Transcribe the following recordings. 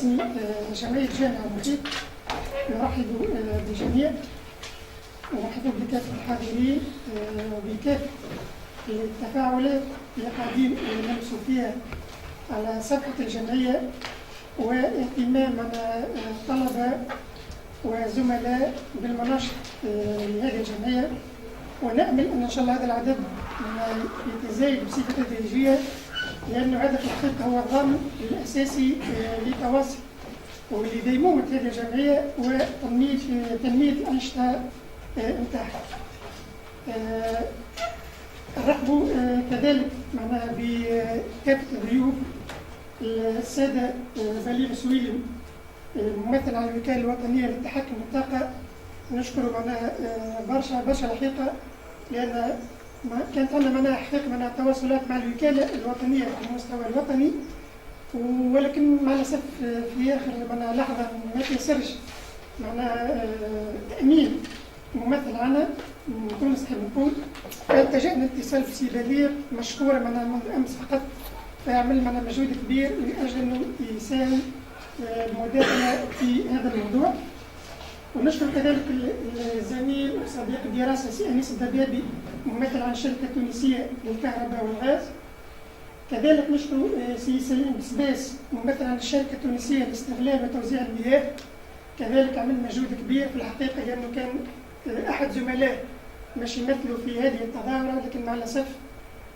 باسم جمعية جامعة محيط نرحب بالجميع ونرحب بكافة الحاضرين وبكافة التفاعلات اللي قاعدين نلمسوا فيها على صفحة الجمعية واهتمام طلبة وزملاء بالمناشط لهذه الجمعية، ونأمل أن إن شاء الله هذا العدد يتزايد بصفة تدريجية، لأنه هذا في الحقيقة هو الضامن الأساسي للتواصل ولديمومة هذه الجمعية وتنمية الأنشطة نتاعها. نرحبوا كذلك معنا بكافة الضيوف السادة بليغ سويلم ممثل على الوكالة الوطنية للتحكم بالطاقة، نشكر معنا برشا الحقيقة، لأن كانت عندنا حقيقة تواصلات مع الوكالة الوطنية على المستوى الوطني، ولكن مع الأسف في آخر لحظة ما تيسرش تأمين ممثل عنا من تونس نحب نقول، فالتجأنا اتصال بسي بليغ مشكورة منذ أمس فقط، فيعمل مجهود كبير من أجل أنه يساهم المداخلة في هذا الموضوع. ونشكر كذلك الزميل وصديق الدراسة سي أنيس الدبابي ممثل عن الشركة التونسية للكهرباء والغاز. كذلك نشكر سي سليم بسباس ممثل عن الشركة التونسية لاستغلال وتوزيع المياه، كذلك عمل مجهود كبير في الحقيقة، لأنه كان أحد زملاء مش يمثلوا في هذه التظاهرة، لكن مع الأسف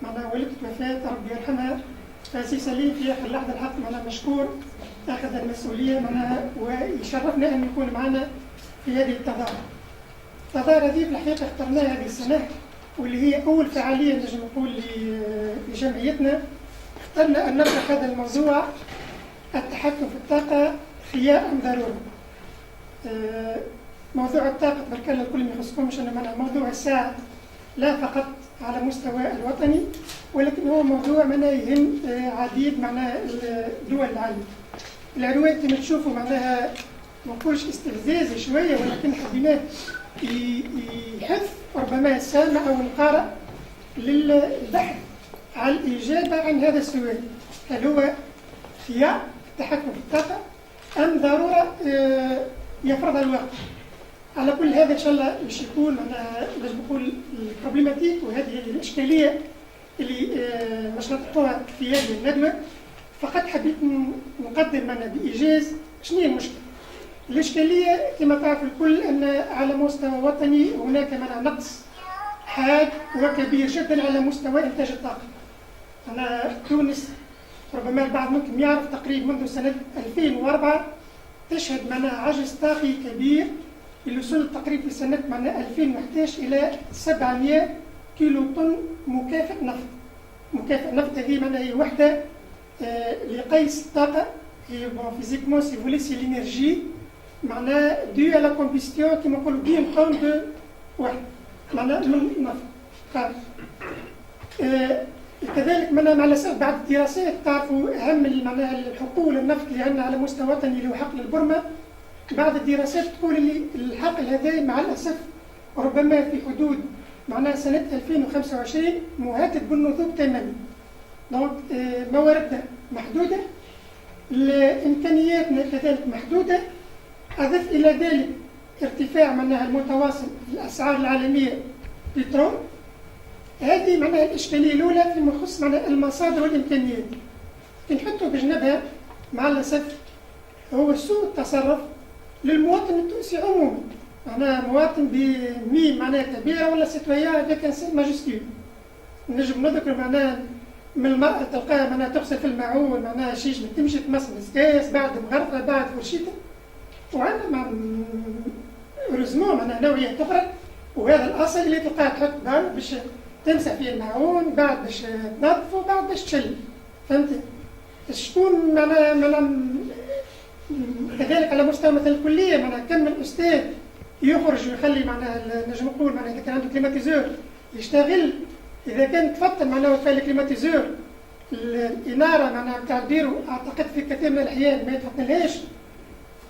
والدته وفاة ربي يرحمها، فسي سليم في آخر لحظة الحق مشكور أخذ المسؤولية ويشرفنا أن يكون معنا في هذه التظاهرة. التظاهرة هذه في الحقيقة اخترناها هذه السنة، واللي هي أول فعالية نجم نقول لجمعيتنا. اخترنا أن نطرح هذا الموضوع التحكم في الطاقة خيار أم ضرورة. موضوع الطاقة تبارك الله الكل ما يخصكمش، أنه موضوع الساعة لا فقط على مستوى الوطني، ولكن هو موضوع يهم عديد الدول العالم. العروات كما تشوفوا ما نقولش استفزازي شويه، ولكن حبيناه يحث ربما السامع او القارئ للبحث على الاجابه عن هذا السؤال: هل هو خيار التحكم في الطاقه ام ضروره يفرضها الواقع؟ على كل هذا ان شاء الله باش يكون باش نقول البروبليماتيك، وهذه الاشكاليه اللي باش نطرحوها في هذه الندوه. فقط حبيت نقدم بايجاز شنو هي المشكله. الاشكاليه كما تعرف الكل ان على مستوى وطني هناك نقص حاد وكبير جدا على مستوى انتاج الطاقه. تونس ربما البعض منكم يعرف تقريبا منذ سنه 2004 تشهد عجز طاقي كبير اللي وصل تقريبا في سنه 2011 الى 700 كيلو طن مكافئ نفط. مكافئ نفط هذه هي وحده لقيس الطاقه، فيزيكمون سي فولي سي لينيرجي دو على كومبيستيون كيما نقولوا بين قوم دو واحد من النفط. كذلك مع الاسف بعد الدراسات تعرفوا اهم الحقول النفط اللي عندنا على مستوى وطني اللي هو حقل البرمة. بعض الدراسات تقول اللي الحقل هذا مع الاسف ربما في حدود سنه 2025 مهدد بالنضوج تماما. دونك مواردنا محدوده، الامكانياتنا كذلك محدوده، اضف الى ذلك ارتفاع المتواصل في الاسعار العالميه بترول. هذه الاشكاليه الاولى فيما يخص المصادر والامكانيات. نحطوا بجنبها مع الاسف هو سوء التصرف للمواطن التونسي عموما. مواطن بميم كبيره ولا سيتويان افيك ان سي ماجستير. نجم نذكر من المرأة تلقاها تغسل في الماعون شيش تمشي تمسمس كاس بعد مغرفة بعد فرشيتة، وعندنا رزمون نوعية أخرى، وهذا الأصل اللي تلقاها تحط بار باش تمسح فيه الماعون، بعد باش تنظف وبعد باش تشل. فهمت؟ شكون كذلك على مستوى مثلا الكلية كم من أستاذ يخرج ويخلي نجم نقول إذا كان عنده كليماتيزور يشتغل، إذا كان تفضل وفى الكليماتيزور الإنارة بتاع البيرو أعتقد في كثير من الأحيان ما يتفضلهاش،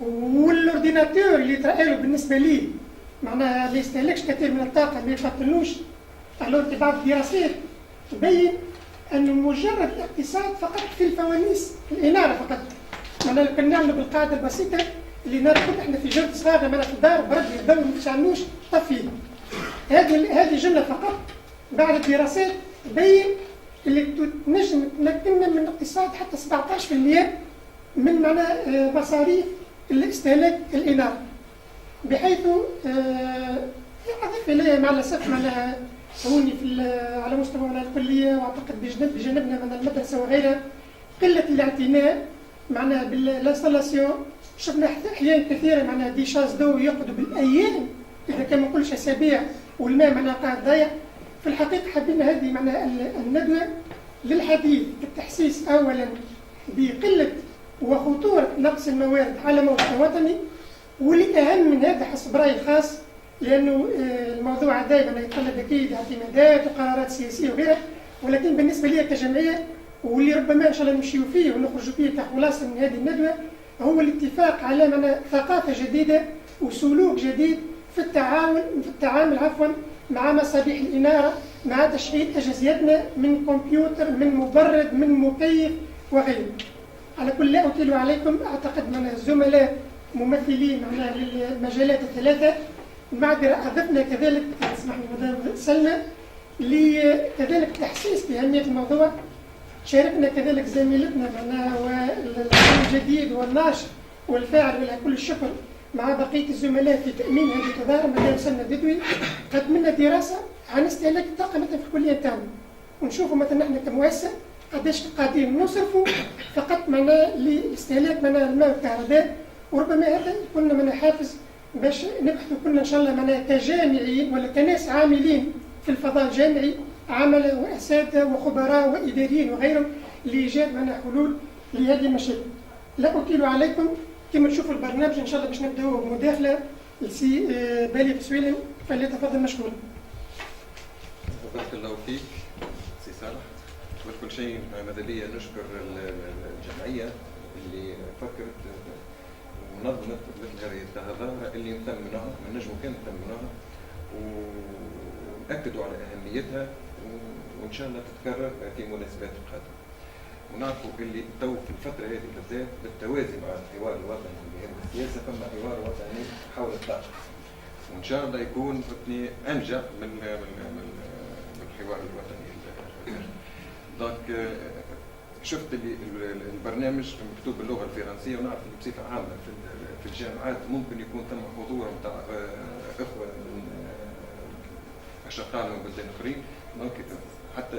والأورديناتور اللي ترأيله بالنسبة لي ما يستهلكش كثير من الطاقة ما يفضلوش. في بعض الدراسات تبين أن مجرد الاقتصاد فقط في الفوانيس الإنارة فقط معناها كنا نعملوا بالقاعده البسيطه اللي نركض احنا في جلد صغار معناها في الدار برد الضوء ما تشعلوش طفيه. هذه جمله فقط بعد دراسات تبين اللي تنجم تمكننا من اقتصاد حتى 17% من معناها مصاريف الاستهلاك الاناره، بحيث اضيف اليها مع الاسف معناها هوني على مستوى الكليه واعتقد بجانبنا من المدرسه وغيرها قله الاعتناء معناها بالانستالاسيون. شفنا احيان كثيره معناها دي شاز دو يقعدوا بالايام اذا كان ما نقولش اسابيع والماء معناها قاعد ضايع. في الحقيقه حبينا هذه معناها الندوه للحديث بالتحسيس اولا بقله وخطوره نقص الموارد على مستوى وطني، والاهم من هذا حسب رايي الخاص لانه الموضوع دائما يتطلب اكيد اعتمادات وقرارات سياسيه وغيرها، ولكن بالنسبه لي كجمعيه واللي ربما ان شاء الله نمشيو فيه ونخرجوا فيه كخلاصه من هذه الندوه هو الاتفاق على معناها ثقافه جديده وسلوك جديد في التعامل مع مصابيح الاناره، مع تشغيل اجهزتنا من كمبيوتر من مبرد من مكيف وغيره. على كل لا اطيل عليكم، اعتقد من الزملاء ممثلين معناها للمجالات الثلاثه، المعذره اضفنا كذلك اسمح لي مدام سلمى لكذلك تحسيس باهميه الموضوع. شاركنا كذلك زميلتنا معناها والجديد والناشط والفاعل ولها كل الشكر مع بقيه الزملاء في تامين هذه التظاهره مدام سلمى بدوي. قدمنا دراسه عن استهلاك الطاقه مثلا في الكليه تاعنا، ونشوفوا مثلا احنا كمؤسسه قداش قاعدين نصرفوا فقط معناها لاستهلاك معناها الماء والكهرباء، وربما هذا يكون لنا حافز باش نبحثوا كلنا ان شاء الله معناها كجامعيين ولا كناس عاملين في الفضاء الجامعي، عملاء واساتذه وخبراء واداريين وغيرهم لايجاد معناها حلول لهذه المشاكل. لا اطيل عليكم، كما تشوفوا البرنامج ان شاء الله باش نبداو بمداخله لسي بالي بسويلم، فليتفضل مشكورا. بارك الله فيك سي صالح. قبل كل شيء ماذا لي نشكر الجمعيه اللي فكرت ونظمت مثل هذه التظاهره اللي نثمنوها من نجموا كان نثمنوها ونأكدوا على اهميتها، وان شاء الله تتكرر في مناسبات قادمه. ونعرفوا اللي تو في الفتره هذه بالذات بالتوازي مع الحوار الوطني اللي هي السياسه فما حوار وطني حول الطاقه، وان شاء الله يكون انجح من الحوار الوطني. دونك شفت اللي البرنامج مكتوب باللغه الفرنسيه، ونعرف اللي بصفه عامه في الجامعات ممكن يكون ثم حضور نتاع اخوه من اشقائنا من بلدان اخرين، دونك حتى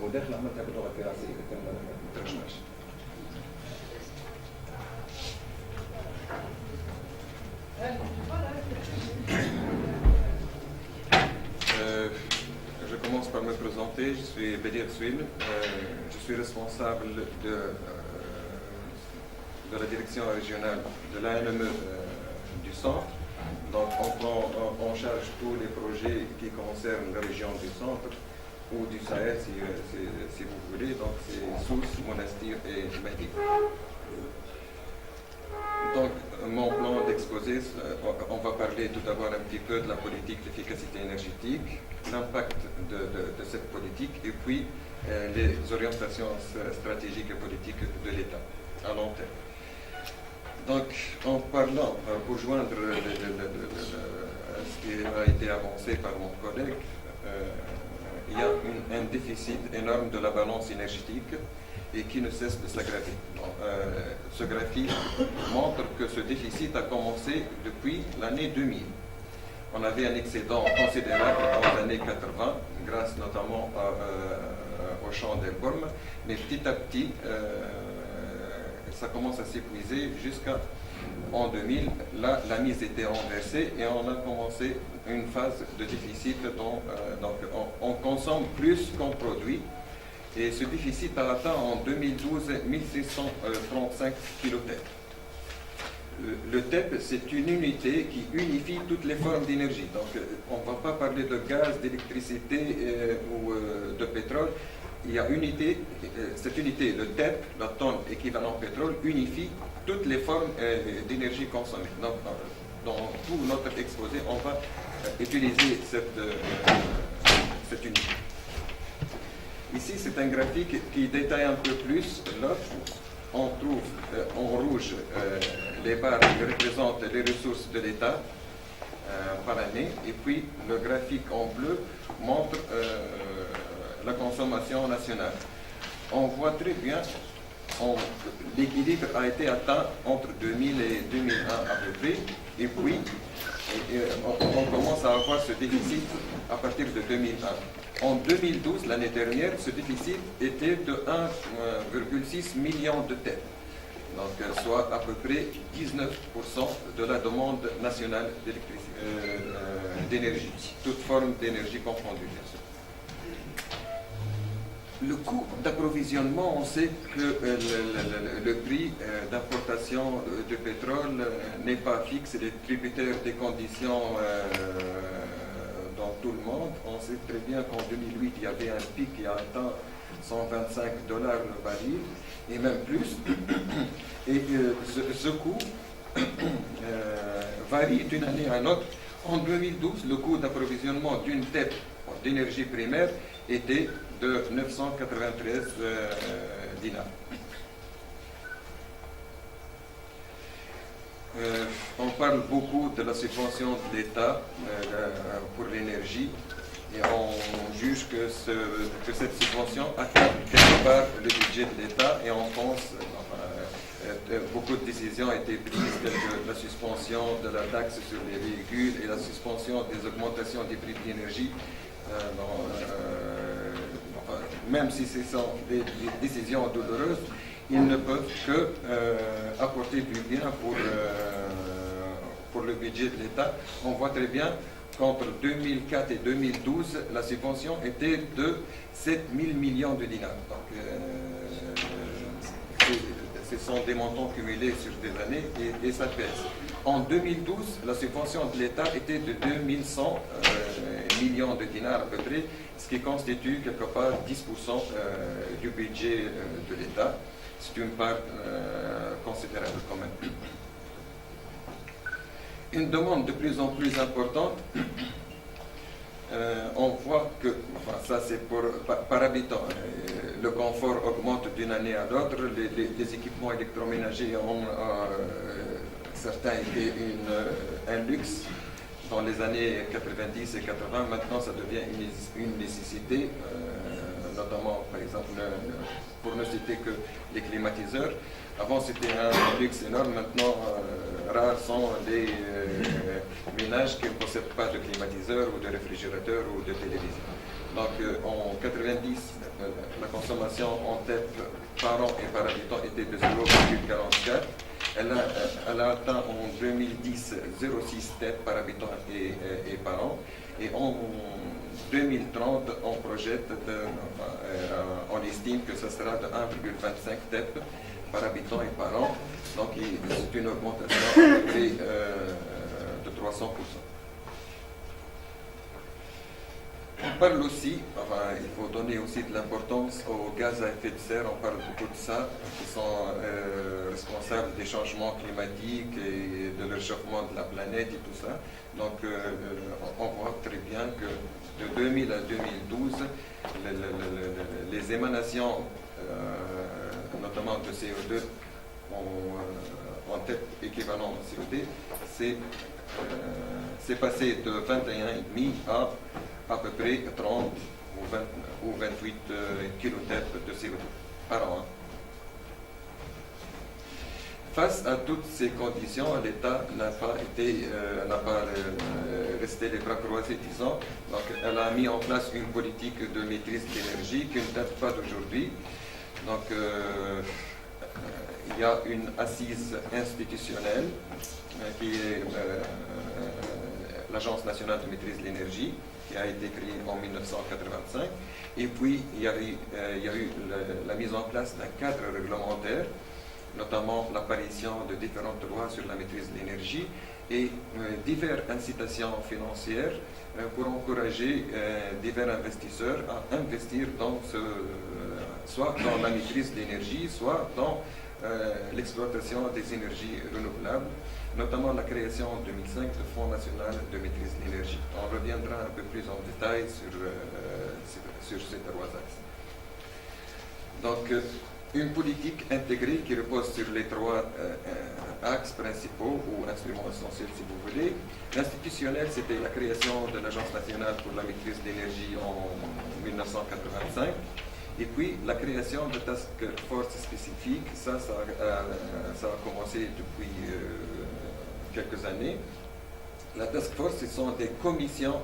المداخله عملتها باللغه الفرنسيه كان ما ترجمهاش. Je commence par me présenter, je suis Bedir Souil, je suis responsable de la direction régionale de l'ANME du centre. Donc on prend en charge tous les projets qui concernent la région du centre ou du Sahel si vous voulez, donc c'est Sousse, Monastir et Mahdi. Donc, mon plan d'exposé, on va parler tout d'abord un petit peu de la politique d'efficacité énergétique, l'impact de cette politique et puis les orientations stratégiques et politiques de l'État à long terme. Donc, en parlant, pour joindre ce qui a été avancé par mon collègue, il y a un déficit énorme de la balance énergétique et qui ne cesse de s'aggraver. Ce graphique montre que ce déficit a commencé depuis l'année 2000. On avait un excédent considérable dans les années 80, grâce notamment au champ d'Elborm, mais petit à petit, ça commence à s'épuiser jusqu'en 2000. Là, la mise était renversée et on a commencé une phase de déficit dont donc on consomme plus qu'on produit. Et ce déficit a atteint en 2012 1635 kilotètres. Le TEP, c'est une unité qui unifie toutes les formes d'énergie. Donc, on ne va pas parler de gaz, d'électricité ou de pétrole. Il y a cette unité, le TEP, la tonne équivalent pétrole, unifie toutes les formes d'énergie consommée. Donc, dans tout notre exposé, on va utiliser cette unité. Ici, c'est un graphique qui détaille un peu plus l'offre on trouve en rouge les barres qui représentent les ressources de l'État par année, et puis le graphique en bleu montre la consommation nationale. On voit très bien, l'équilibre a été atteint entre 2000 et 2001 à peu près, et puis on commence à avoir ce déficit à partir de 2001. En 2012, l'année dernière, ce déficit était de 1,6 million de têtes, donc soit à peu près 19% de la demande nationale d'énergie, toute forme d'énergie confondue, bien sûr. Le coût d'approvisionnement, on sait que le prix d'importation de pétrole n'est pas fixe, il est tributaire des conditions dans tout le monde. On sait très bien qu'en 2008, il y avait un pic qui a atteint $125 le baril, et même plus. Et ce coût varie d'une année à une autre. En 2012, le coût d'approvisionnement d'une tête d'énergie primaire était de 993 dinars. On parle beaucoup de la subvention de l'État pour l'énergie, et on juge que cette subvention accable quelque part le budget de l'État, et en France, beaucoup de décisions ont été prises, telles que la suspension de la taxe sur les véhicules et la suspension des augmentations des prix de l'énergie. Même si ce sont des décisions douloureuses, ils ne peuvent que apporter du bien pour le budget de l'État. On voit très bien qu'entre 2004 et 2012, la subvention était de 7 000 millions de dinars. Donc, ce sont des montants cumulés sur des années, et ça pèse. En 2012, la subvention de l'État était de 2100 millions de dinars à peu près, ce qui constitue quelque part 10% du budget de l'État. C'est une part considérable quand même. Une demande de plus en plus importante, on voit que, enfin ça c'est par habitant, le confort augmente d'une année à l'autre, les équipements électroménagers ont certains étaient un luxe dans les années 90 et 80, maintenant ça devient une nécessité, notamment par exemple, pour ne citer que les climatiseurs. Avant c'était un luxe énorme, maintenant rares sont les ménages qui ne possèdent pas de climatiseur ou de réfrigérateur ou de télévision. Donc en 90, la consommation en tête par an et par habitant était de 0,44. Elle a atteint en 2010 0,6 têtes par habitant et par an. Et en 2030, on projette, on estime que ce sera de 1,25 têtes par habitant et par an. Donc c'est une augmentation de 300%. On parle aussi, enfin, il faut donner aussi de l'importance aux gaz à effet de serre, on parle beaucoup de ça, qui sont responsables des changements climatiques et de réchauffement de la planète et tout ça. Donc on voit très bien que de 2000 à 2012, les émanations, notamment de CO2, en tête équivalent au CO2, c'est passé de 21,5 à peu près 30 ou 28 kilotêtes de CO2 par an. Face à toutes ces conditions, l'État n'a pas resté les bras croisés, disons. Donc, elle a mis en place une politique de maîtrise de l'énergie qui ne date pas d'aujourd'hui. Donc, il y a une assise institutionnelle qui est l'Agence nationale de maîtrise de l'énergie, qui a été créée en 1985. Et puis, il y a eu la mise en place d'un cadre réglementaire, notamment l'apparition de différentes lois sur la maîtrise de l'énergie et diverses incitations financières pour encourager divers investisseurs à investir soit dans la maîtrise de l'énergie, soit dans l'exploitation des énergies renouvelables, notamment la création en 2005 du Fonds national de maîtrise de l'énergie. On reviendra un peu plus en détail sur ces trois axes. Donc, une politique intégrée qui repose sur les trois axes principaux ou instruments essentiels si vous voulez. L'institutionnel, c'était la création de l'Agence nationale pour la maîtrise de l'énergie en 1985. Et puis la création de task force spécifiques, ça a commencé depuis quelques années. La task force, ce sont des commissions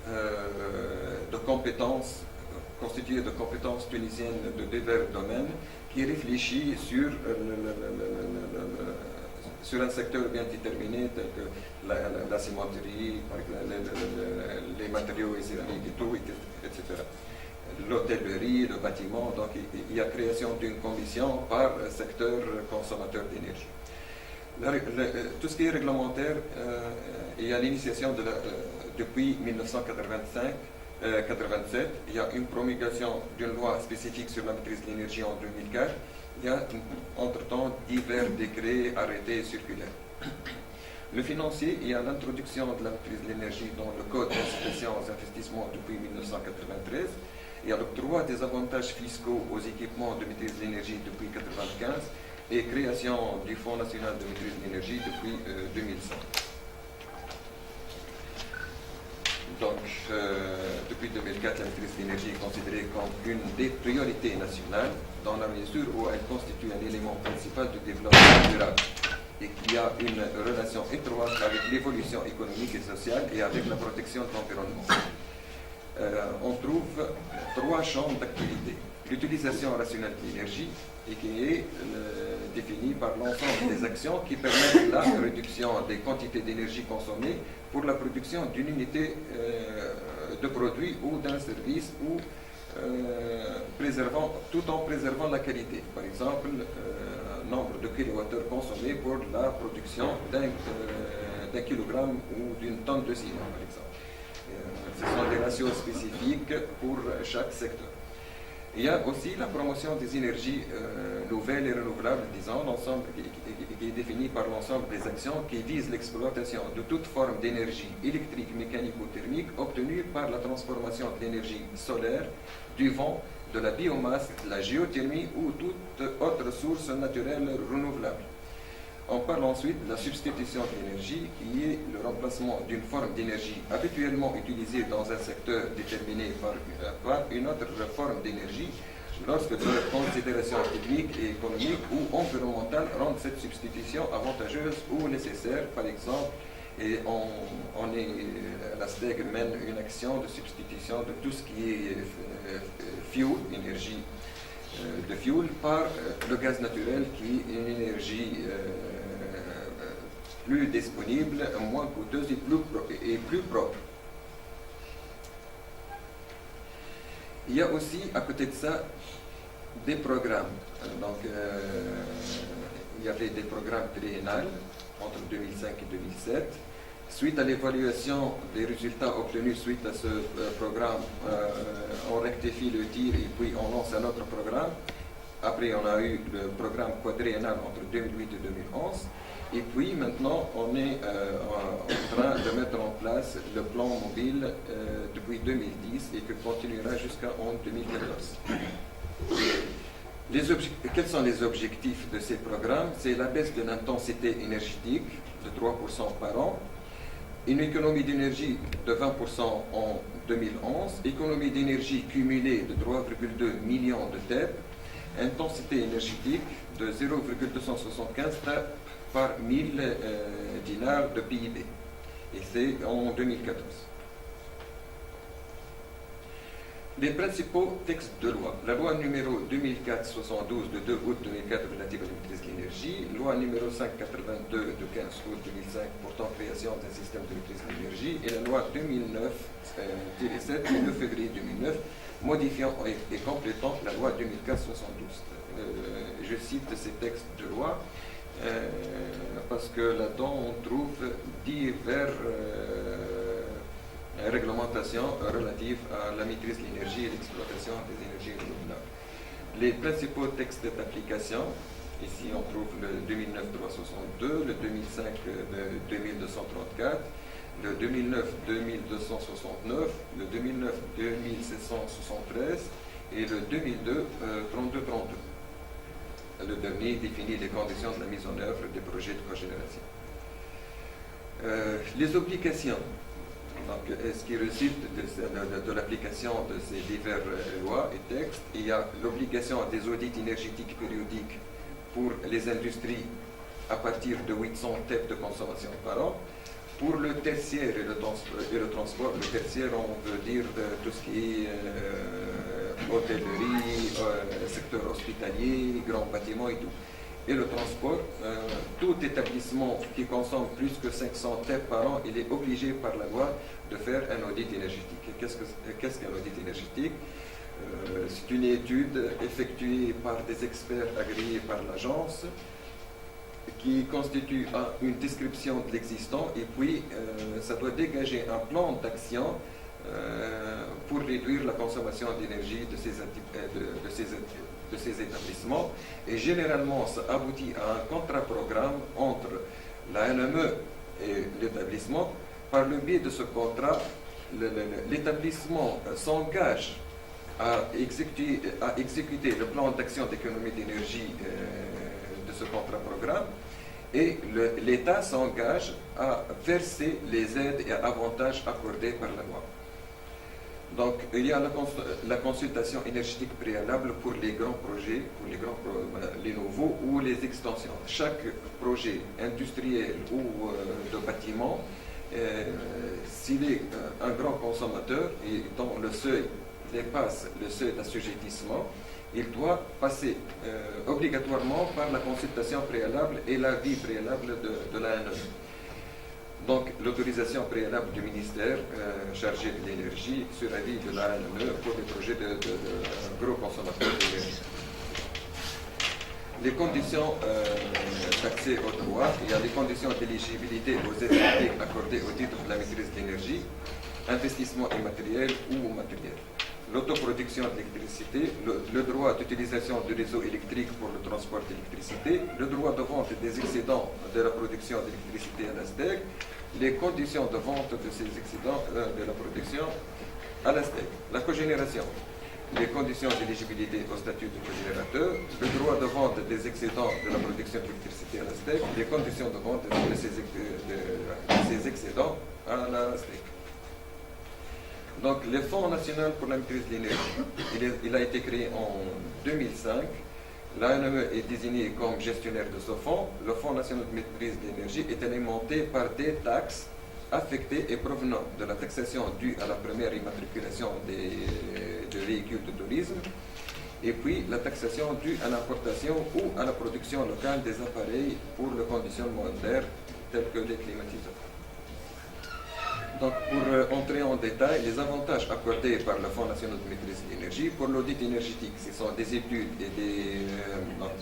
de compétences constituées de compétences tunisiennes de divers domaines qui réfléchit sur un secteur bien déterminé tel que la cimenterie, les matériaux céramiques et tout, etc. L'hôtellerie, le bâtiment, donc il y a création d'une commission par secteur consommateur d'énergie. Tout ce qui est réglementaire, il y a l'initiation depuis 1987, il y a une promulgation d'une loi spécifique sur la maîtrise de l'énergie en 2004. Il y a entre-temps divers décrets, arrêtés et circulaires. Le financier, il y a l'introduction de la maîtrise de l'énergie dans le Code d'incitation aux investissements depuis 1993. Il y a l'octroi des avantages fiscaux aux équipements de maîtrise de l'énergie depuis 1995 et création du Fonds national de maîtrise de l'énergie depuis 2005. Donc, depuis 2004, la maîtrise de l'énergie est considérée comme une des priorités nationales dans la mesure où elle constitue un élément principal du développement durable et qu'il y a une relation étroite avec l'évolution économique et sociale et avec la protection de l'environnement. On trouve trois champs d'activité. L'utilisation rationnelle de l'énergie, et qui est définie par l'ensemble des actions qui permettent la réduction des quantités d'énergie consommées pour la production d'une unité de produit ou d'un service ou tout en préservant la qualité. Par exemple, nombre de kilowattheures consommés pour la production d'un kilogramme ou d'une tonne de ciment, par exemple. Ce sont des ratios spécifiques pour chaque secteur. Il y a aussi la promotion des énergies nouvelles et renouvelables, disons, l'ensemble qui est définie par l'ensemble des actions qui visent l'exploitation de toute forme d'énergie électrique, mécanique ou thermique obtenue par la transformation de l'énergie solaire, du vent, de la biomasse, de la géothermie ou toute autre source naturelle renouvelable. On parle ensuite de la substitution de l'énergie, qui est le remplacement d'une forme d'énergie habituellement utilisée dans un secteur déterminé par une autre forme d'énergie, lorsque d'autres considérations techniques et économiques ou environnementales rendent cette substitution avantageuse ou nécessaire. Par exemple, la SDEG mène une action de substitution de tout ce qui est fuel, énergie de fuel, par le gaz naturel, qui est une énergie plus disponible, moins coûteuse et plus propre. Il y a aussi, à côté de ça, des programmes. Donc, il y avait des programmes triennales entre 2005 et 2007. Suite à l'évaluation des résultats obtenus suite à ce programme, on rectifie le tir et puis on lance un autre programme. Après, on a eu le programme quadriennal entre 2008 et 2011. Et puis, maintenant, on est en train de mettre en place le plan mobile depuis 2010 et qui continuera jusqu'en 2014. Quels sont les objectifs de ces programmes? C'est la baisse de l'intensité énergétique de 3% par an, une économie d'énergie de 20% en 2011, économie d'énergie cumulée de 3,2 millions de TEP, intensité énergétique de 0,275 TEP par 1000 dinars de PIB. Et c'est en 2014. Les principaux textes de loi. La loi numéro 2004-72 de 2 août 2004 relative à la maîtrise de l'énergie, loi numéro 582 de 15 août 2005 portant création d'un système de maîtrise de l'énergie et la loi 2009-7 du 9 février 2009 modifiant et complétant la loi 2004-72. Je cite ces textes de loi parce que là-dedans on trouve divers réglementations relatives à la maîtrise de l'énergie et l'exploitation des énergies renouvelables. Les principaux textes d'application, ici on trouve le 2009-362, le 2005-2234, le 2009-2269, le 2009-2773 et le 2002-3232. le dernier définit les conditions de la mise en œuvre des projets de cogénération. Les obligations, donc, ce qui résulte de l'application de ces diverses lois et textes, il y a l'obligation des audits énergétiques périodiques pour les industries à partir de 800 TEP de consommation par an. Pour le tertiaire et le transport, le tertiaire, on veut dire tout ce qui est hôtellerie, secteur hospitalier, grands bâtiments et tout. Et le transport, tout établissement qui consomme plus que 500 TEP par an, il est obligé par la loi de faire un audit énergétique. Qu'est-ce qu'un audit énergétique? C'est une étude effectuée par des experts agréés par l'agence qui constitue une description de l'existant et puis ça doit dégager un plan d'action pour réduire la consommation d'énergie de ces établissements. Et généralement, ça aboutit à un contrat-programme entre la NME et l'établissement. Par le biais de ce contrat, l'établissement s'engage à exécuter le plan d'action d'économie d'énergie de ce contrat-programme et l'État s'engage à verser les aides et avantages accordés par la loi. Donc, il y a la consultation énergétique préalable pour les grands projets, les nouveaux ou les extensions. Chaque projet industriel ou de bâtiment, s'il est un grand consommateur et dont le seuil dépasse le seuil d'assujettissement, il doit passer obligatoirement par la consultation préalable et l'avis préalable de l'ANE. Donc, l'autorisation préalable du ministère chargé de l'énergie sur avis de l'ANE pour les projets de gros consommateurs d'énergie. Les conditions d'accès au droit, il y a les conditions d'éligibilité aux aides publiques accordées au titre de la maîtrise de l'énergie, investissement immatériel ou matériel. L'autoproduction d'électricité, le droit d'utilisation du réseau électrique pour le transport d'électricité, le droit de vente des excédents de la production d'électricité à la STEC, les conditions de vente de ces excédents de la production à la STEC, la cogénération, les conditions d'éligibilité au statut de cogénérateur, le droit de vente des excédents de la production d'électricité à la STEC, les conditions de vente de ces excédents à la STEC. Donc, le Fonds national pour la maîtrise de l'énergie, il a été créé en 2005. L'ANME est désigné comme gestionnaire de ce fonds. Le Fonds national de maîtrise de l'énergie est alimenté par des taxes affectées et provenant de la taxation due à la première immatriculation de véhicules de tourisme, et puis la taxation due à l'importation ou à la production locale des appareils pour le conditionnement d'air, tels que les climatiseurs. Donc, pour entrer en détail, les avantages accordés par le Fonds national de maîtrise de l'énergie pour l'audit énergétique, ce sont des études et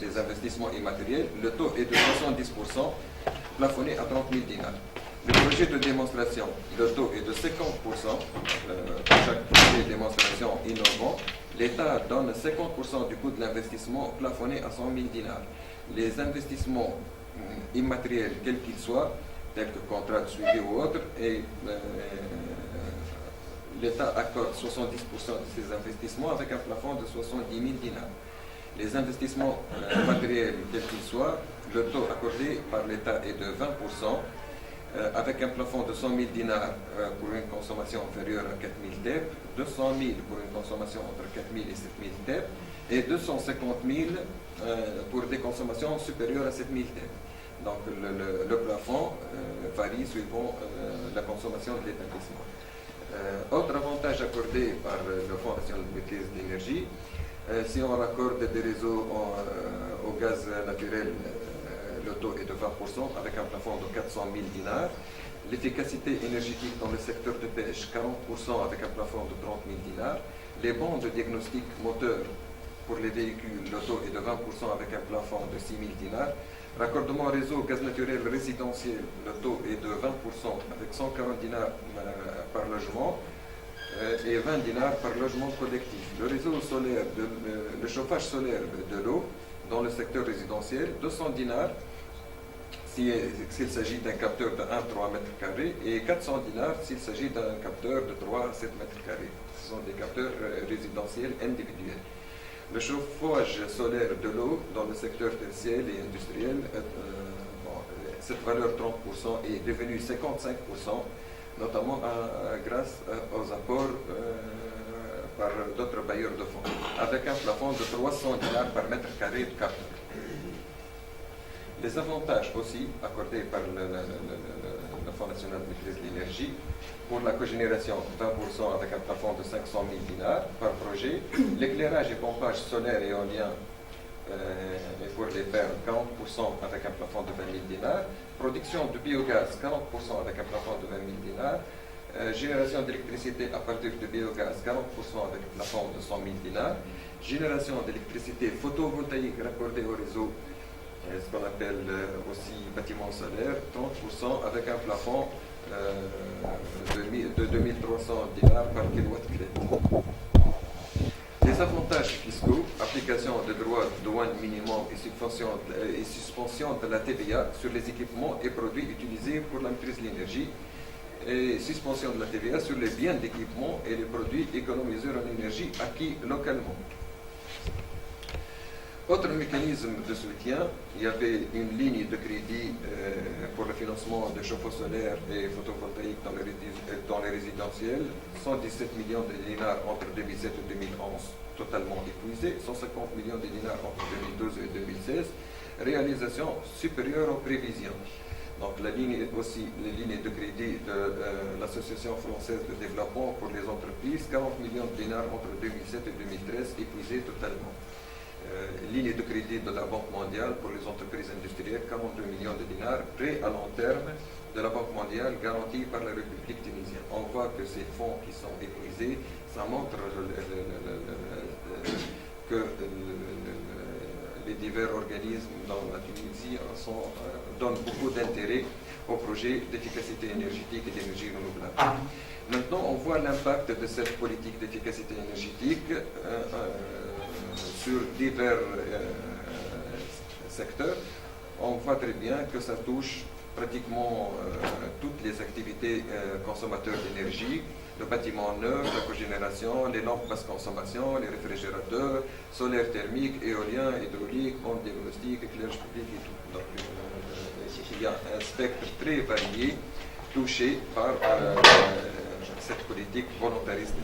des investissements immatériels. Le taux est de 70%, plafonné à 30 000 dinars. Le projet de démonstration, le taux est de 50% pour chaque projet de démonstration innovant. L'État donne 50% du coût de l'investissement, plafonné à 100 000 dinars. Les investissements immatériels, quels qu'ils soient, tels que contrat de suivi ou autre, et l'État accorde 70% de ces investissements avec un plafond de 70 000 dinars. Les investissements matériels, quels qu'ils soient, le taux accordé par l'État est de 20%, avec un plafond de 100 000 dinars pour une consommation inférieure à 4 000 TEP, 200 000 pour une consommation entre 4 000 et 7 000 TEP, et 250 000 pour des consommations supérieures à 7 000 TEP. Donc le plafond varie suivant la consommation de l'établissement. Autre avantage accordé par le Fonds national de maîtrise de l'énergie, si on raccorde des réseaux au gaz naturel, le taux est de 20% avec un plafond de 400 000 dinars. L'efficacité énergétique dans le secteur de pêche, 40% avec un plafond de 30 000 dinars. Les bons de diagnostic moteur pour les véhicules, le taux est de 20% avec un plafond de 6 000 dinars. Raccordement réseau gaz naturel résidentiel, le taux est de 20% avec 140 dinars par logement et 20 dinars par logement collectif. Le réseau solaire, le chauffage solaire de l'eau dans le secteur résidentiel, 200 dinars s'il s'agit d'un capteur de 1 à 3 mètres carrés et 400 dinars s'il s'agit d'un capteur de 3 à 7 mètres carrés. Ce sont des capteurs résidentiels individuels. Le chauffage solaire de l'eau dans le secteur tertiaire et industriel, cette valeur 30% est devenue 55%, notamment grâce aux apports par d'autres bailleurs de fonds, avec un plafond de 300 $ par mètre carré de capteur. Les avantages aussi accordés par le Fonds national de maîtrise de l'énergie pour la cogénération, 20% avec un plafond de 500 000 dinars par projet, l'éclairage et pompage solaire et éolien et pour les fermes, 40% avec un plafond de 20 000 dinars, production de biogaz, 40% avec un plafond de 20 000 dinars, génération d'électricité à partir de biogaz, 40% avec un plafond de 100 000 dinars, génération d'électricité photovoltaïque raccordée au réseau, ce qu'on appelle aussi bâtiment solaire, 30% avec un plafond de 2300 dinars par kilowatt-crête. Les avantages fiscaux, application de droits de douane minimum et suspension de la TVA sur les équipements et produits utilisés pour la maîtrise de l'énergie, et suspension de la TVA sur les biens d'équipement et les produits économiseurs en énergie acquis localement. Autre mécanisme de soutien, il y avait une ligne de crédit pour le financement de chauffe-eau solaire et photovoltaïque dans les résidentiels, 117 millions de dinars entre 2007 et 2011, totalement épuisé, 150 millions de dinars entre 2012 et 2016, réalisation supérieure aux prévisions. Donc les lignes de crédit de l'Association française de développement pour les entreprises, 40 millions de dinars entre 2007 et 2013, épuisé totalement. Ligne de crédit de la Banque mondiale pour les entreprises industrielles, 42 millions de dinars, prêts à long terme de la Banque mondiale garantis par la République tunisienne. On voit que ces fonds qui sont épuisés, ça montre que les divers organismes dans la Tunisie donnent beaucoup d'intérêt au projet d'efficacité énergétique et d'énergie renouvelable. Maintenant, on voit l'impact de cette politique d'efficacité énergétique sur divers secteurs. On voit très bien que ça touche pratiquement toutes les activités consommateurs d'énergie, le bâtiment neuf, la cogénération, les lampes basse consommation, les réfrigérateurs, solaire thermique, éolien, hydraulique, ondes diagnostiques, éclairage public et tout. Donc, il y a un spectre très varié touché par cette politique volontariste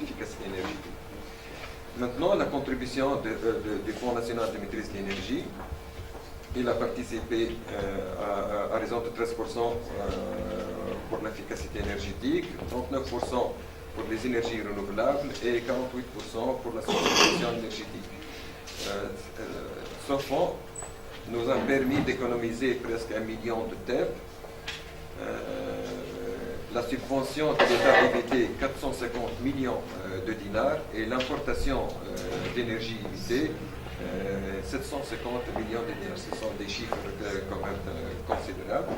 d'efficacité énergétique. Maintenant, la contribution du Fonds national de maîtrise de l'énergie, il a participé à raison de 13% pour l'efficacité énergétique, 39% pour les énergies renouvelables et 48% pour la substitution énergétique. Ce fonds nous a permis d'économiser presque 1 million de TEP. La subvention de l'État évitée 450 millions de dinars et l'importation d'énergie limitée 750 millions de dinars. Ce sont des chiffres quand même considérables.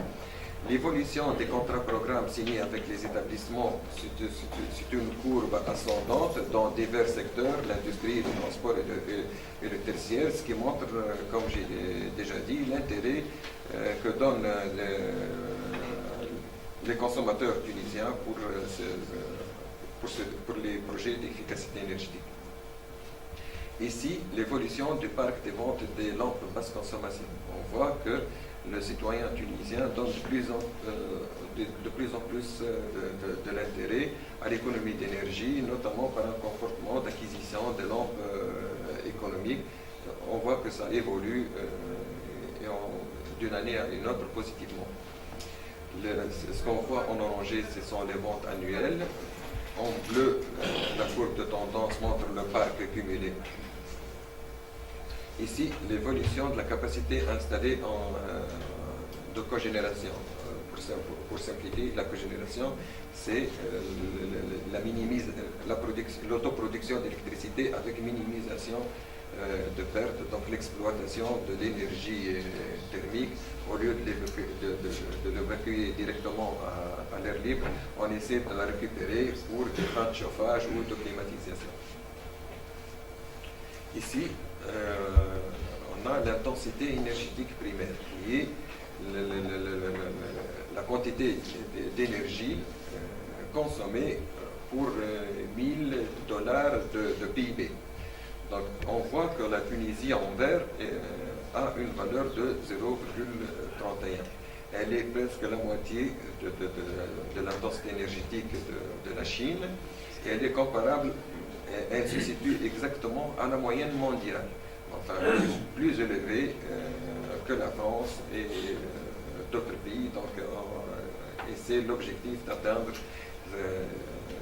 L'évolution des contrats programmes signés avec les établissements, c'est une courbe ascendante dans divers secteurs, l'industrie, le transport et le tertiaire, ce qui montre, comme j'ai déjà dit, l'intérêt que donnent les consommateurs tunisiens pour les projets d'efficacité énergétique. Ici, l'évolution du parc de vente des lampes basse consommation. On voit que le citoyen tunisien donne de plus en plus de l'intérêt à l'économie d'énergie, notamment par un comportement d'acquisition de lampes économiques. On voit que ça évolue d'une année à une autre positivement. Ce qu'on voit en orangé, ce sont les ventes annuelles. En bleu, la courbe de tendance montre le parc cumulé. Ici, l'évolution de la capacité installée de cogénération. Pour simplifier, la cogénération, c'est l'autoproduction d'électricité avec minimisation de pertes, donc l'exploitation de l'énergie thermique, au lieu de l'évacuer directement à l'air libre, on essaie de la récupérer pour des fins de chauffage ou de climatisation. Ici, on a l'intensité énergétique primaire, qui est la quantité d'énergie consommée pour $1000 de PIB. Donc on voit que la Tunisie en vert a une valeur de 0,31. Elle est presque la moitié de l'intensité énergétique de la Chine. Et elle est comparable, elle se situe exactement à la moyenne mondiale, enfin plus élevée que la France et d'autres pays. Donc, et c'est l'objectif d'atteindre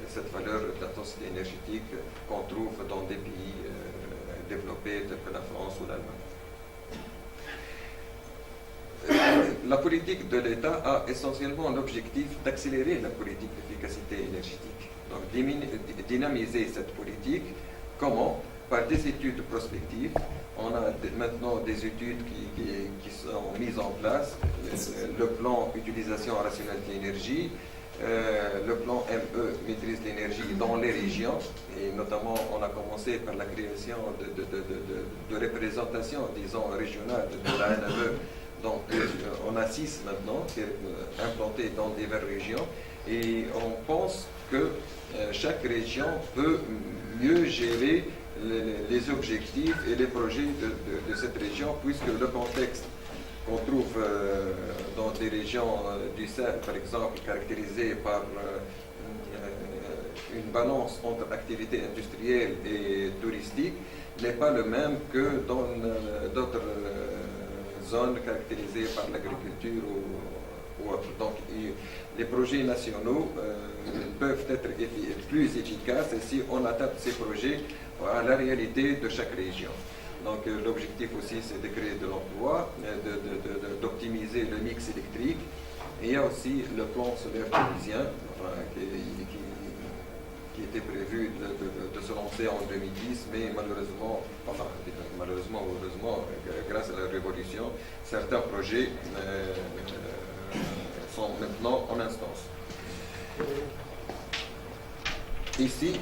cette valeur d'intensité énergétique qu'on trouve dans des pays développés tels que la France ou l'Allemagne. La politique de l'État a essentiellement l'objectif d'accélérer la politique d'efficacité énergétique. Donc dynamiser cette politique, comment? Par des études prospectives. On a maintenant des études qui sont mises en place, le plan utilisation rationnelle de l'énergie, le plan ME maîtrise l'énergie dans les régions, et notamment on a commencé par la création de représentation, disons, régionale de la NME. Donc on a 6 maintenant qui est implanté dans diverses régions, et on pense que chaque région peut mieux gérer les objectifs et les projets de cette région, puisque le contexte qu'on trouve dans des régions du Sahel, par exemple, caractérisées par une balance entre activités industrielles et touristiques, n'est pas le même que dans d'autres zones caractérisées par l'agriculture ou autre. Donc, les projets nationaux peuvent être plus efficaces si on adapte ces projets à la réalité de chaque région. Donc, l'objectif aussi, c'est de créer de l'emploi, d'optimiser le mix électrique. Et il y a aussi le plan solaire tunisien qui était prévu de se lancer en 2010, mais malheureusement, ou heureusement, grâce à la révolution, certains projets sont maintenant en instance. Ici,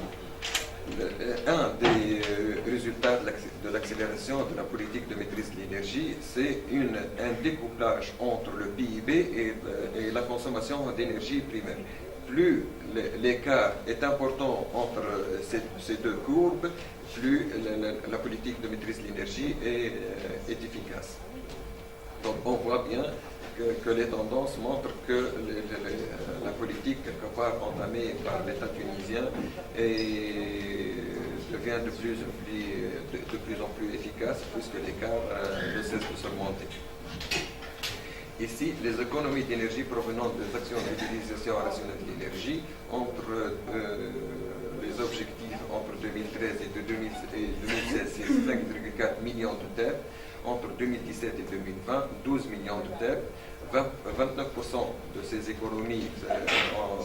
un des résultats de l'accélération de la politique de maîtrise de l'énergie, c'est un découplage entre le PIB et la consommation d'énergie primaire. Plus l'écart est important entre ces deux courbes, plus la politique de maîtrise de l'énergie est efficace. Donc on voit bien que les tendances montrent que la politique, quelque part entamée par l'État tunisien, devient de plus en plus efficace, puisque l'écart ne cesse de s'augmenter. Ici, les économies d'énergie provenant des actions d'utilisation rationnelle de l'énergie, entre les objectifs entre 2013 et 2016, c'est 5,4 millions de TEP. Entre 2017 et 2020, 12 millions de TEP. 29% de ces économies,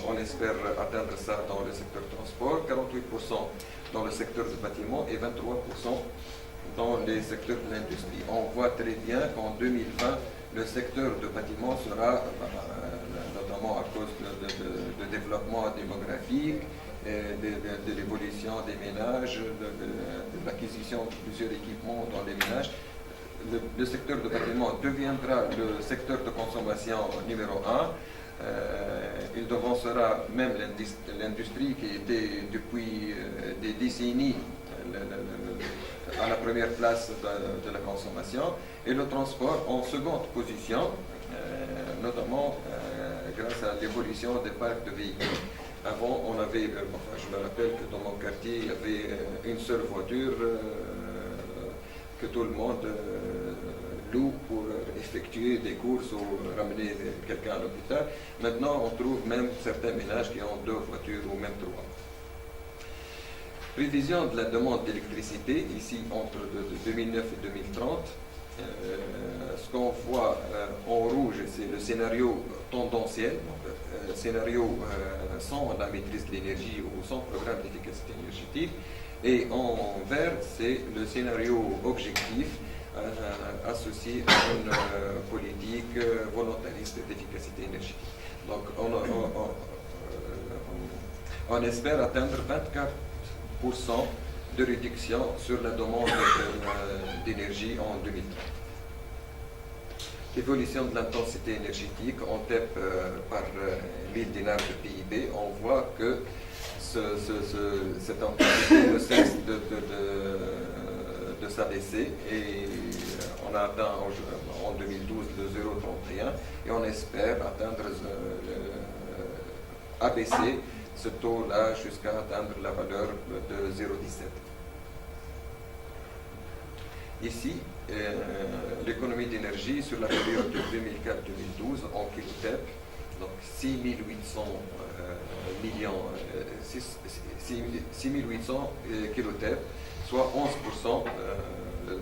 on espère atteindre ça dans le secteur transport, 48% dans le secteur du bâtiment et 23% dans les secteurs de l'industrie. On voit très bien qu'en 2020, le secteur de bâtiment sera, notamment à cause de développement démographique, de l'évolution des ménages, de l'acquisition de plusieurs équipements dans les ménages, le secteur de bâtiment deviendra le secteur de consommation numéro 1. Il devancera même l'industrie qui était depuis des décennies à la première place de la consommation, et le transport en seconde position, notamment grâce à l'évolution des parcs de véhicules. Avant, on avait, je me rappelle que dans mon quartier, il y avait une seule voiture que tout le monde loue pour effectuer des courses ou ramener quelqu'un à l'hôpital. Maintenant, on trouve même certains ménages qui ont 2 voitures ou même 3. Prévision de la demande d'électricité, ici entre 2009 et 2030. Ce qu'on voit en rouge, c'est le scénario tendanciel, scénario sans la maîtrise de l'énergie ou sans programme d'efficacité énergétique. Et en vert, c'est le scénario objectif associé à une politique volontariste d'efficacité énergétique. Donc on espère atteindre 24% de réduction sur la demande d'énergie en 2030. Évolution de l'intensité énergétique en TEP par 1000 dinars de PIB, on voit que cette intensité ne cesse s'abaisser et on a atteint en 2012 le 0,31 et on espère atteindre abaisser ce taux-là jusqu'à atteindre la valeur de 0,17. Ici, l'économie d'énergie sur la période de 2004-2012 en kilotep, donc 6800 kilotep, soit 11%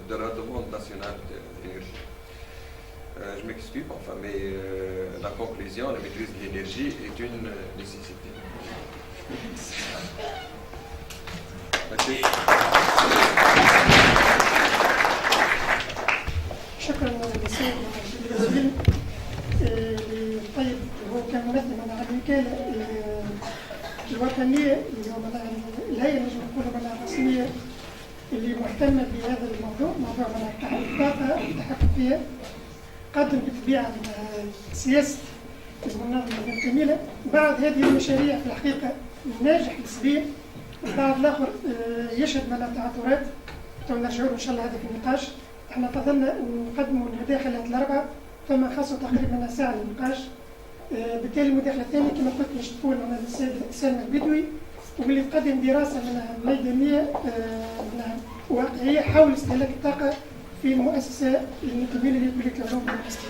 de la demande nationale d'énergie. Je m'excuse, enfin, mais la conclusion, la maîtrise de l'énergie est une nécessité. Merci. شكرا للسيد الوزير. طيب هو كان ممثل منع الوكاله الوطنيه اللي هو منع الهيئه نجم نقولوا منع الرسميه اللي مهتمه بهذا الموضوع، موضوع منع الطاقه والتحكم فيها. قدم بالطبيعه سياسه المنظمه الجميله. بعض هذه المشاريع في الحقيقه ناجح نسبيا، البعض الاخر يشهد منع تعثرات. نرجعوا ان شاء الله هذا في النقاش. احنا فضلنا نقدموا المداخلات الاربعه، ثم خاصه تقريبا ساعه للنقاش. بالتالي المداخله الثانيه كما قلت باش تكون من الاستاذ سامي البدوي، واللي تقدم دراسه منها ميدانيه منها واقعيه حول استهلاك الطاقه في المؤسسه الجميله لكليه العلوم والهندسه.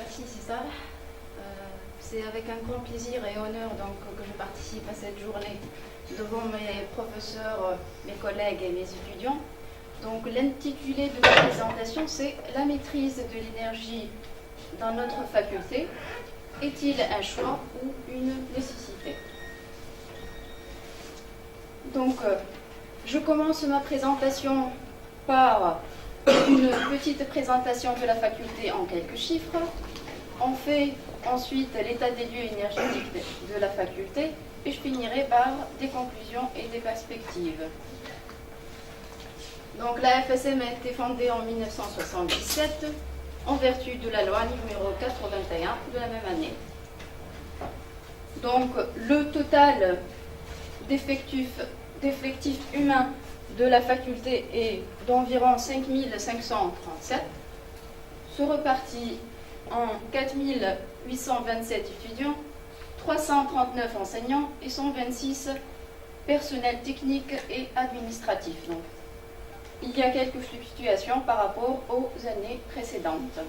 Merci César. C'est avec un grand plaisir et honneur donc, que je participe à cette journée devant mes professeurs, mes collègues et mes étudiants. Donc l'intitulé de ma présentation c'est « La maîtrise de l'énergie dans notre faculté, est-il un choix ou une nécessité ?» Donc je commence ma présentation par une petite présentation de la faculté en quelques chiffres. On fait ensuite l'état des lieux énergétiques de la faculté et je finirai par des conclusions et des perspectives. Donc la FSM a été fondée en 1977 en vertu de la loi numéro 81 de la même année. Donc le total d'effectifs humains de la faculté est d'environ 5537, se repartit en 4827 étudiants, 339 enseignants et 126 personnels techniques et administratifs. Donc, il y a quelques fluctuations par rapport aux années précédentes.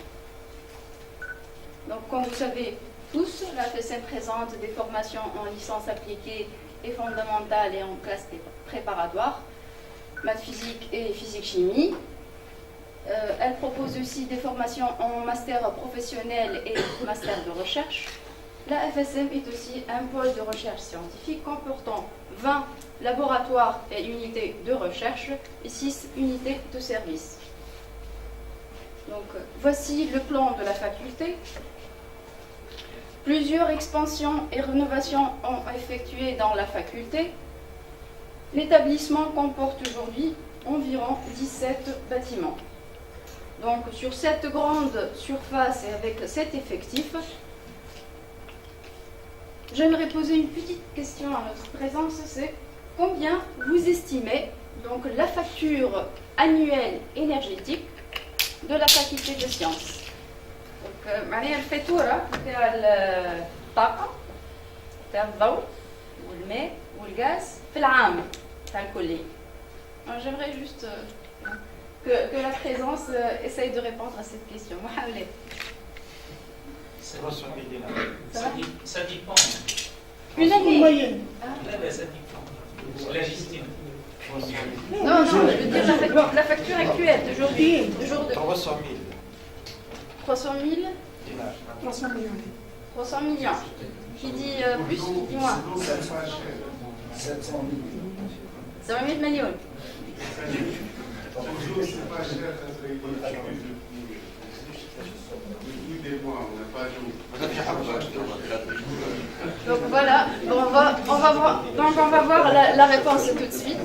Donc, comme vous savez tous, la FSM présente des formations en licence appliquée et fondamentale et en classe préparatoire, maths physique et physique-chimie. Elle propose aussi des formations en master professionnel et master de recherche. La FSM est aussi un pôle de recherche scientifique comportant 20 laboratoires et unités de recherche et 6 unités de service. Donc, voici le plan de la faculté. Plusieurs expansions et rénovations ont effectué dans la faculté. L'établissement comporte aujourd'hui environ 17 bâtiments. Donc sur cette grande surface et avec cet effectif, j'aimerais poser une petite question à notre présence, c'est combien vous estimez donc la facture annuelle énergétique de la faculté de sciences. Donc معناها الفاتورة تاع الطاقة تاع الضوء والماء والغاز في العام. J'aimerais juste que la présence essaye de répondre à cette question. Ça dépend. Une année. moyenne. Ça dépend. La gestion. Non, je veux dire la facture actuelle d'aujourd'hui. 300 000. 300 000 300 millions. 300 millions. Qui dit plus, qui dit moins. 700 millions. 700 millions. Toujours, c'est pas cher, ça serait une des mois, on n'a pas jour. Donc Voilà, on va voir la réponse tout de suite.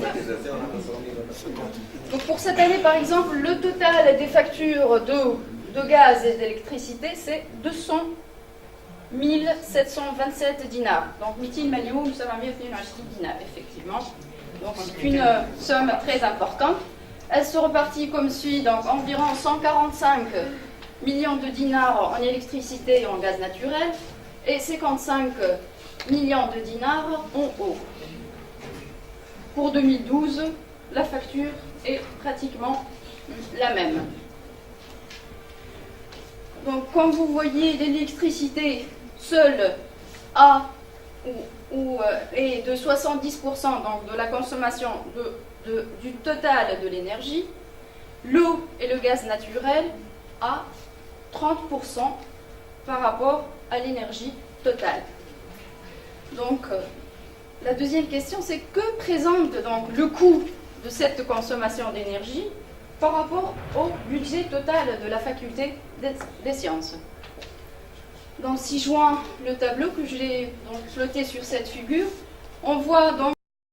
Donc pour cette année, par exemple, le total des factures de gaz et d'électricité, c'est 200 727 dinars. Donc 200 مليون 722 dinars, effectivement. Donc c'est une somme très importante. Elle se repartit comme suit, donc environ 145 millions de dinars en électricité et en gaz naturel et 55 millions de dinars en eau. Pour 2012, la facture est pratiquement la même. Donc comme vous voyez, l'électricité seule est de 70% donc de la consommation du total de l'énergie. L'eau et le gaz naturel à 30% par rapport à l'énergie totale. Donc, la deuxième question, c'est que présente donc le coût de cette consommation d'énergie par rapport au budget total de la faculté des sciences. Donc, si je joins le tableau que j'ai floté sur cette figure, on voit donc